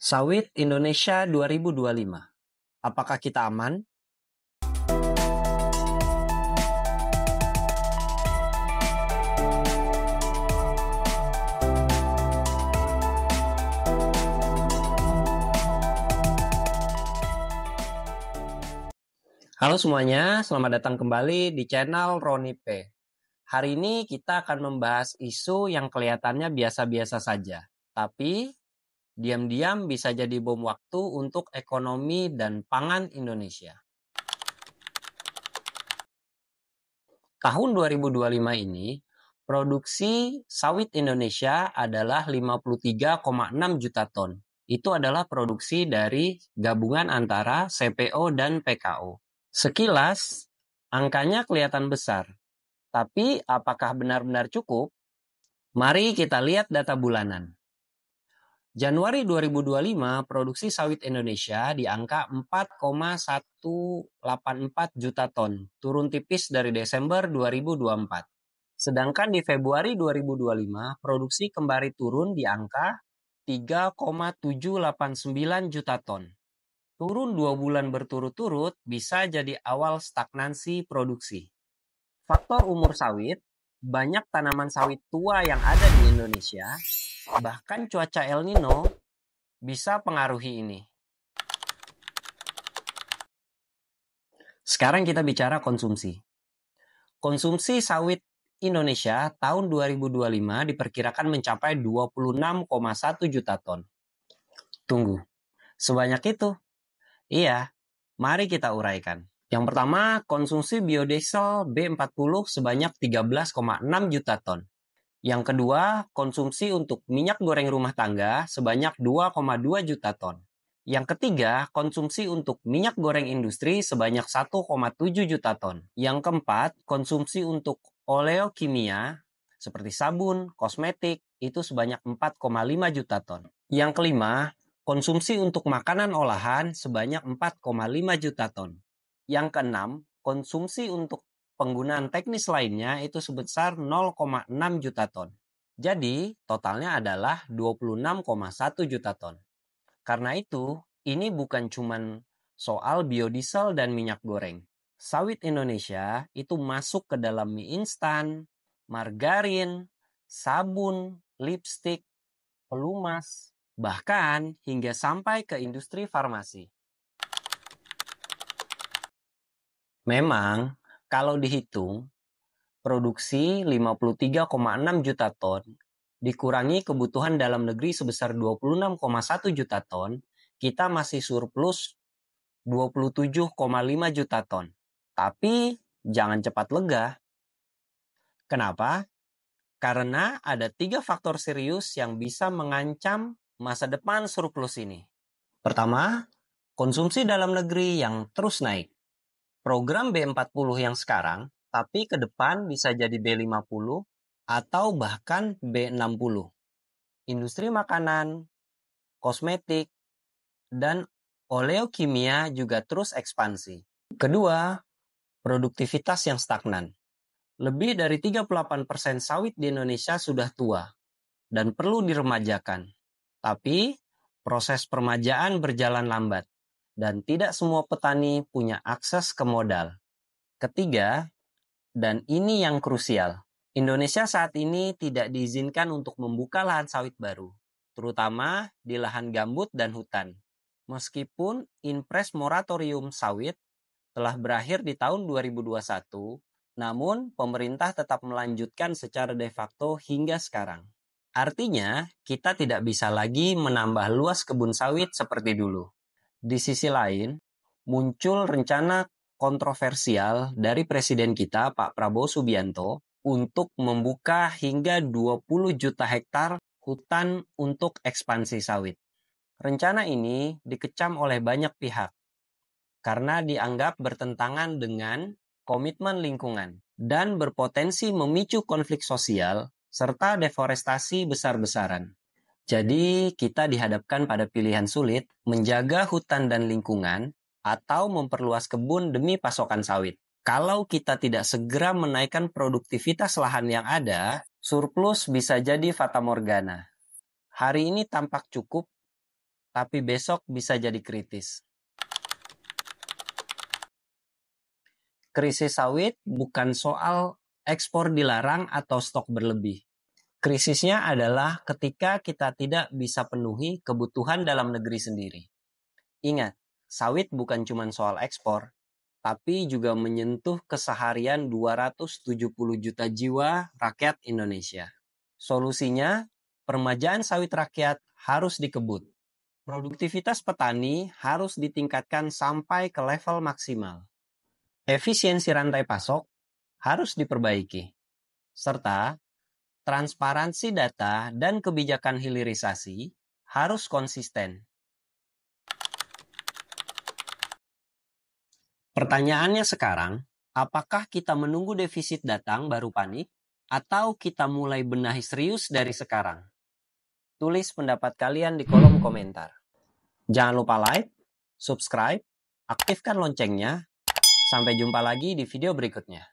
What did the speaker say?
Sawit Indonesia 2025. Apakah kita aman? Halo semuanya, selamat datang kembali di channel Roni P. Hari ini kita akan membahas isu yang kelihatannya biasa-biasa saja, tapi diam-diam bisa jadi bom waktu untuk ekonomi dan pangan Indonesia. Tahun 2025 ini, produksi sawit Indonesia adalah 53,6 juta ton. Itu adalah produksi dari gabungan antara CPO dan PKO. Sekilas, angkanya kelihatan besar. Tapi apakah benar-benar cukup? Mari kita lihat data bulanan. Januari 2025, produksi sawit Indonesia di angka 4,184 juta ton, turun tipis dari Desember 2024. Sedangkan di Februari 2025, produksi kembali turun di angka 3,789 juta ton. Turun 2 bulan berturut-turut bisa jadi awal stagnansi produksi. Faktor umur sawit, banyak tanaman sawit tua yang ada di Indonesia, bahkan cuaca El Nino bisa pengaruhi ini. Sekarang kita bicara konsumsi. Konsumsi sawit Indonesia tahun 2025 diperkirakan mencapai 26,1 juta ton. Tunggu, sebanyak itu? Iya, mari kita uraikan. Yang pertama, konsumsi biodiesel B40 sebanyak 13,6 juta ton. Yang kedua, konsumsi untuk minyak goreng rumah tangga sebanyak 2,2 juta ton. Yang ketiga, konsumsi untuk minyak goreng industri sebanyak 1,7 juta ton. Yang keempat, konsumsi untuk oleokimia seperti sabun, kosmetik itu sebanyak 4,5 juta ton. Yang kelima, konsumsi untuk makanan olahan sebanyak 4,5 juta ton. Yang keenam, konsumsi untuk penggunaan teknis lainnya itu sebesar 0,6 juta ton. Jadi, totalnya adalah 26,1 juta ton. Karena itu, ini bukan cuma soal biodiesel dan minyak goreng. Sawit Indonesia itu masuk ke dalam mie instan, margarin, sabun, lipstik, pelumas, bahkan hingga sampai ke industri farmasi. Memang, kalau dihitung, produksi 53,6 juta ton dikurangi kebutuhan dalam negeri sebesar 26,1 juta ton, kita masih surplus 27,5 juta ton. Tapi jangan cepat lega. Kenapa? Karena ada 3 faktor serius yang bisa mengancam masa depan surplus ini. Pertama, konsumsi dalam negeri yang terus naik. Program B40 yang sekarang, tapi ke depan bisa jadi B50 atau bahkan B60. Industri makanan, kosmetik, dan oleokimia juga terus ekspansi. Kedua, produktivitas yang stagnan. Lebih dari 38% sawit di Indonesia sudah tua dan perlu diremajakan. Tapi, proses permajaan berjalan lambat dan tidak semua petani punya akses ke modal. Ketiga, dan ini yang krusial, Indonesia saat ini tidak diizinkan untuk membuka lahan sawit baru, terutama di lahan gambut dan hutan. Meskipun impres moratorium sawit telah berakhir di tahun 2021, namun pemerintah tetap melanjutkan secara de facto hingga sekarang. Artinya, kita tidak bisa lagi menambah luas kebun sawit seperti dulu. Di sisi lain, muncul rencana kontroversial dari Presiden kita, Pak Prabowo Subianto, untuk membuka hingga 20 juta hektar hutan untuk ekspansi sawit. Rencana ini dikecam oleh banyak pihak karena dianggap bertentangan dengan komitmen lingkungan dan berpotensi memicu konflik sosial serta deforestasi besar-besaran. Jadi, kita dihadapkan pada pilihan sulit menjaga hutan dan lingkungan atau memperluas kebun demi pasokan sawit. Kalau kita tidak segera menaikkan produktivitas lahan yang ada, surplus bisa jadi fatamorgana. Hari ini tampak cukup, tapi besok bisa jadi kritis. Krisis sawit bukan soal ekspor dilarang atau stok berlebih. Krisisnya adalah ketika kita tidak bisa penuhi kebutuhan dalam negeri sendiri. Ingat, sawit bukan cuma soal ekspor, tapi juga menyentuh keseharian 270 juta jiwa rakyat Indonesia. Solusinya, permajaan sawit rakyat harus dikebut. Produktivitas petani harus ditingkatkan sampai ke level maksimal. Efisiensi rantai pasok harus diperbaiki, serta transparansi data dan kebijakan hilirisasi harus konsisten. Pertanyaannya sekarang, apakah kita menunggu defisit datang baru panik, atau kita mulai benahi serius dari sekarang? Tulis pendapat kalian di kolom komentar. Jangan lupa like, subscribe, aktifkan loncengnya. Sampai jumpa lagi di video berikutnya.